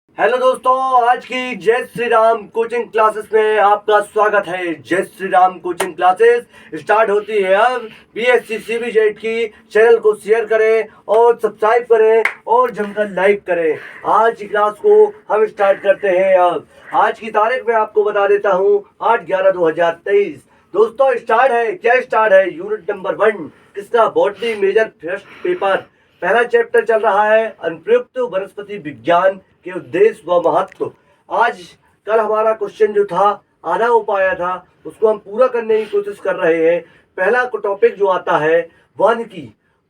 Hello दोस्तों, आज की जय श्री राम कोचिंग क्लासेस में आपका स्वागत है। जय Shri Ram coaching classes start होती है अब। बीएससी सीबीजेड की चैनल को शेयर करें और सब्सक्राइब करें और जमकर लाइक करें। आज की क्लास को हम स्टार्ट करते हैं। अब आज की तारीख मैं आपको बता देता हूँ, 8/11/2023। दोस्तों स्टार्ट है, क्या स्टार्ट है? यूनिट नंबर 1 किसका? Botany major first paper. पहला चैप्टर चल रहा है अनुप्रयुक्त वनस्पति विज्ञान के उद्देश्य व महत्व। आज कल हमारा क्वेश्चन जो था आधा हो पाया था, उसको हम पूरा करने की कोशिश कर रहे हैं। पहला टॉपिक जो आता है वन की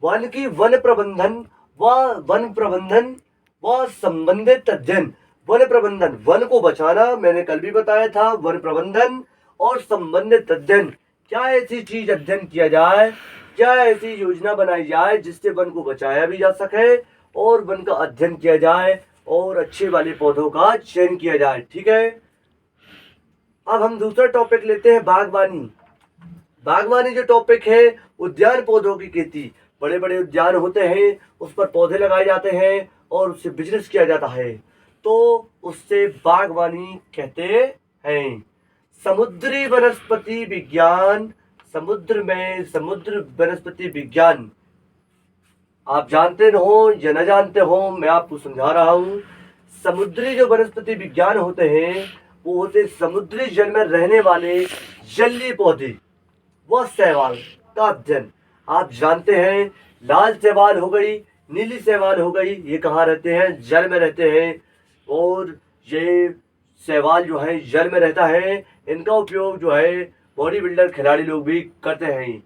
वन प्रबंधन व संबंधित अध्ययन। वन प्रबंधन, वन को बचाना, मैंने कल भी बताया था। वन प्रबंधन और संबंधित अध्ययन, क्या ऐसी चीज अध्ययन किया जाए, क्या ऐसी योजना बनाई जाए जिससे वन को बचाया भी जा सके और वन का अध्ययन किया जाए और अच्छे वाले पौधों का चयन किया जाए। ठीक है, अब हम दूसरा टॉपिक लेते हैं बागवानी जो टॉपिक है, उद्यान पौधों की खेती। बड़े बड़े उद्यान होते हैं, उस पर पौधे लगाए जाते हैं और उससे बिजनेस किया जाता है, तो उससे बागवानी कहते हैं। समुद्री वनस्पति विज्ञान, समुद्र वनस्पति विज्ञान, आप जानते हो या न जानते हो, मैं आपको समझा रहा हूँ। समुद्री जो वनस्पति विज्ञान होते हैं वो होते समुद्री जल में रहने वाले जलीय पौधे व शैवाल का अध्ययन। आप जानते हैं लाल शैवाल हो गई, नीली शैवाल हो गई, ये कहाँ रहते हैं? जल में रहते हैं। और ये शैवाल जो है जल में रहता है, इनका उपयोग जो है बॉडी बिल्डर खिलाड़ी लोग भी करते हैं।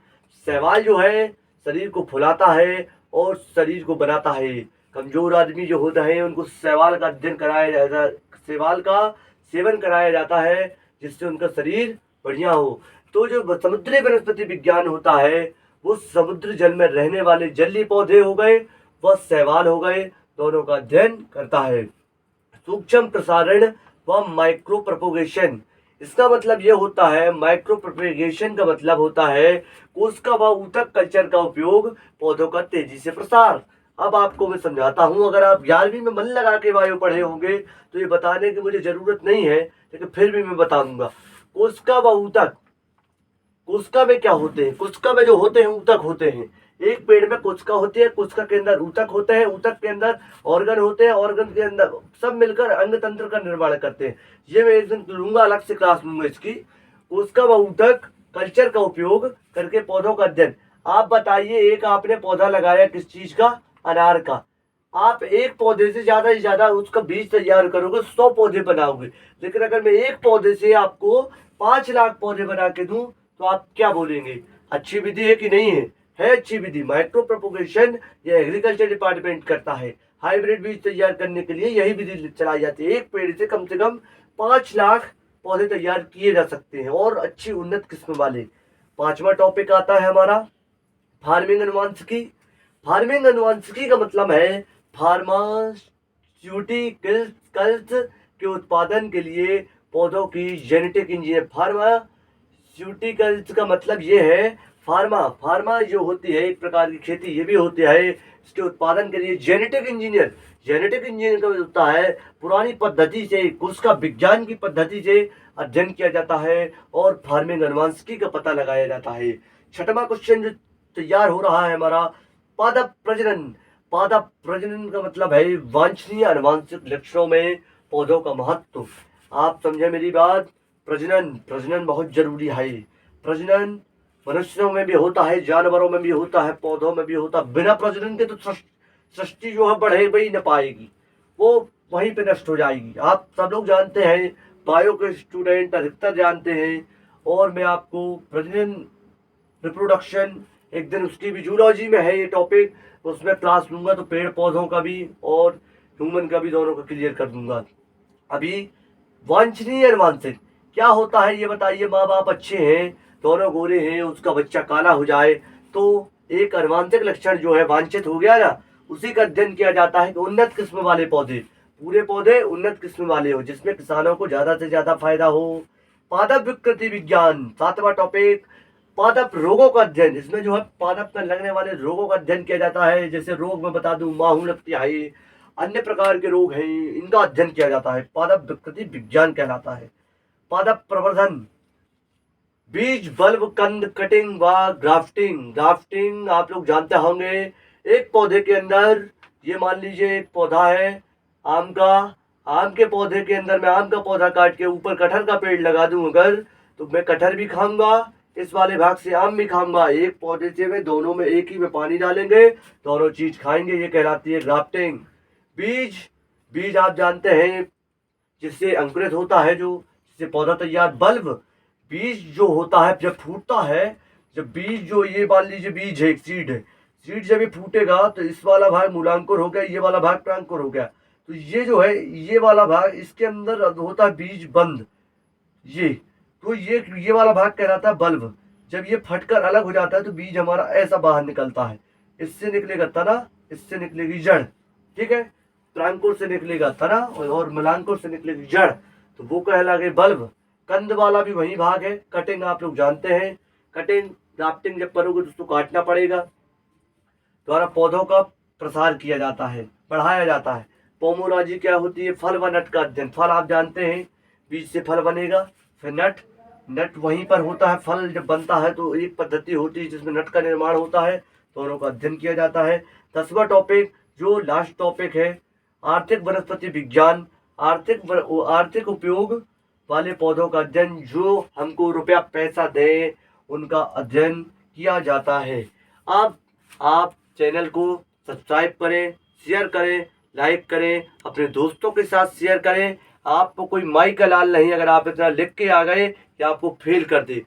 शैवाल जो है शरीर को फुलाता है और शरीर को बनाता है। कमजोर आदमी जो होता है उनको शैवाल का अध्ययन कराया जाता है, शैवाल का सेवन कराया जाता है, जिससे उनका शरीर बढ़िया हो। तो जो समुद्री वनस्पति विज्ञान होता है वो समुद्र जल में रहने वाले जलीय पौधे हो गए व शैवाल हो गए, दोनों का अध्ययन करता है। सूक्ष्म प्रसारण व माइक्रो प्रोपोगेशन, इसका मतलब यह होता है, माइक्रो प्रोपेगेशन का मतलब होता है कोशिका व ऊतक कल्चर का उपयोग, पौधों का तेजी से प्रसार। अब आपको मैं समझाता हूं, अगर आप 11वीं में मन लगा के बायो पढ़े होंगे तो ये बताने की मुझे जरूरत नहीं है, लेकिन फिर भी मैं बताऊंगा। कोशिका व ऊतक, कोशिका में क्या होते हैं? कोशिका में जो होते हैं ऊतक होते हैं। एक पेड़ में कोशिका होती है, कोशिका के अंदर ऊतक होते हैं, ऊतक के अंदर ऑर्गन होते हैं, ऑर्गन के अंदर सब मिलकर अंग तंत्र का निर्माण करते हैं। ये मैं एक दिन लूंगा, अलग से क्लास लूंगा इसकी। कोशिका व ऊतक कल्चर का उपयोग करके पौधों का अध्ययन। आप बताइए, एक आपने पौधा लगाया किस चीज का? अनार का। आप एक पौधे से ज्यादा उसका बीज तैयार करोगे, 100 पौधे बनाओगे। लेकिन अगर मैं एक पौधे से आपको 5 लाख पौधे बना के दूं तो आप क्या बोलेंगे? अच्छी विधि है कि नहीं है? है अच्छी विधि। माइक्रो प्रोपोगेशन ये एग्रीकल्चर डिपार्टमेंट करता है। हाइब्रिड बीज तैयार करने के लिए यही विधि चलाई जाती है। एक पेड़ से कम 5 लाख पौधे तैयार किए जा सकते हैं और अच्छी उन्नत किस्म वाले। पांचवा टॉपिक आता है हमारा फार्मिंग अनुवांशिकी। फार्मिंग अनुवांशिकी का मतलब है फार्मास्यूटिकल्स के उत्पादन के लिए पौधों की जेनेटिक इंजीनियर। फार्मास्यूटिकल्स का मतलब ये है, फार्मा जो होती है एक प्रकार की खेती, ये भी होती है। इसके उत्पादन के लिए जेनेटिक इंजीनियर का होता है। पुरानी पद्धति से, कोशिका विज्ञान की पद्धति से अध्ययन किया जाता है और फार्मिंग अनुवांशिकी का पता लगाया जाता है। छठवां क्वेश्चन जो तैयार हो रहा है हमारा, पादप प्रजनन का मतलब है वांछनीय अनुवांशिक लक्षणों में पौधों का महत्व। आप समझे मेरी बात? प्रजनन बहुत जरूरी है। प्रजनन मनुष्यों में भी होता है, जानवरों में भी होता है, पौधों में भी होता है। बिना प्रजनन के तो सृष्टि जो है बढ़े ही न पाएगी, वो वहीं पे नष्ट हो जाएगी। आप सब लोग जानते हैं, बायो के स्टूडेंट अधिकतर जानते हैं। और मैं आपको प्रजनन, रिप्रोडक्शन, एक दिन उसकी भी जूलॉजी में है ये टॉपिक, उसमें क्लास लूंगा तो पेड़ पौधों का भी और ह्यूमन का भी दोनों का क्लियर कर दूंगा। अभी वांछनीय अनुवांशिक क्या होता है ये बताइए। माँ बाप अच्छे हैं, दोनों गोरे हैं, उसका बच्चा काला हो जाए तो एक अनुवांशिक लक्षण जो है वांछित हो गया ना, उसी का अध्ययन किया जाता है कि उन्नत किस्म वाले पौधे, पूरे पौधे उन्नत किस्म वाले हो, जिसमें किसानों को ज्यादा से ज्यादा फायदा हो। पादप विकृति विज्ञान, सातवां टॉपिक, पादप रोगों का अध्ययन। इसमें जो है पादप में लगने वाले रोगों का अध्ययन किया जाता है। जैसे रोग में बता दूं, माहू लगती है, अन्य प्रकार के रोग हैं, इनका अध्ययन किया जाता है। पादप विकृति विज्ञान कहलाता है। पादप प्रवर्धन, बीज, बल्ब, कंद, कटिंग व ग्राफ्टिंग। ग्राफ्टिंग आप लोग जानते होंगे, एक पौधे के अंदर, ये मान लीजिए एक पौधा है आम का, आम के पौधे के अंदर मैं आम का पौधा काट के ऊपर कटहल का पेड़ लगा दूं अगर, तो मैं कटहल भी खाऊंगा, इस वाले भाग से आम भी खाऊंगा। एक पौधे से मैं दोनों में एक ही में पानी डालेंगे, दोनों चीज खाएंगे, ये कहलाती है ग्राफ्टिंग। बीज, बीज आप जानते हैं जिससे अंकुरित होता है, जो जिससे पौधा तैयार। बल्ब, बीज जो होता है जब फूटता है, जब बीज जो, ये मान लीजिए बीज है, एक सीड है, सीड जब ये फूटेगा तो इस वाला भाग मूलांकुर हो गया, ये वाला भाग प्रांकुर हो गया, तो ये जो है ये वाला भाग, इसके अंदर होता है बीज बंद, ये, तो ये वाला भाग कहलाता है बल्ब। जब ये फटकर अलग हो जाता है तो बीज हमारा ऐसा बाहर निकलता है, इससे निकलेगा तना, इससे निकलेगी जड़, ठीक है। प्रांकुर से निकलेगा तना और मूलांकुर से निकलेगी जड़, तो वो कहला गए बल्ब। कंद वाला भी वही भाग है। कटिंग आप लोग जानते हैं, कटिंग ग्राफ्टिंग जब करोगे तो उसको काटना पड़ेगा, द्वारा पौधों का प्रसार किया जाता है, बढ़ाया जाता है। पोमोलॉजी क्या होती है? फल व नट का अध्ययन। फल आप जानते हैं, बीज से फल बनेगा, फिर नट, नट वहीं पर होता है। फल जब बनता है तो एक पद्धति होती है जिसमें नट का निर्माण होता है, दोनों का अध्ययन किया जाता है। 10वां टॉपिक जो लास्ट टॉपिक है, आर्थिक वनस्पति विज्ञान। आर्थिक उपयोग वाले पौधों का अध्ययन, जो हमको रुपया पैसा दे उनका अध्ययन किया जाता है। आप चैनल को सब्सक्राइब करें, शेयर करें, लाइक करें, अपने दोस्तों के साथ शेयर करें। आपको कोई माई का लाल नहीं अगर आप इतना लिख के आ गए कि आपको फेल कर दे।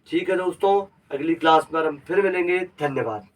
ठीक है दोस्तों, अगली क्लास में हम फिर मिलेंगे। धन्यवाद।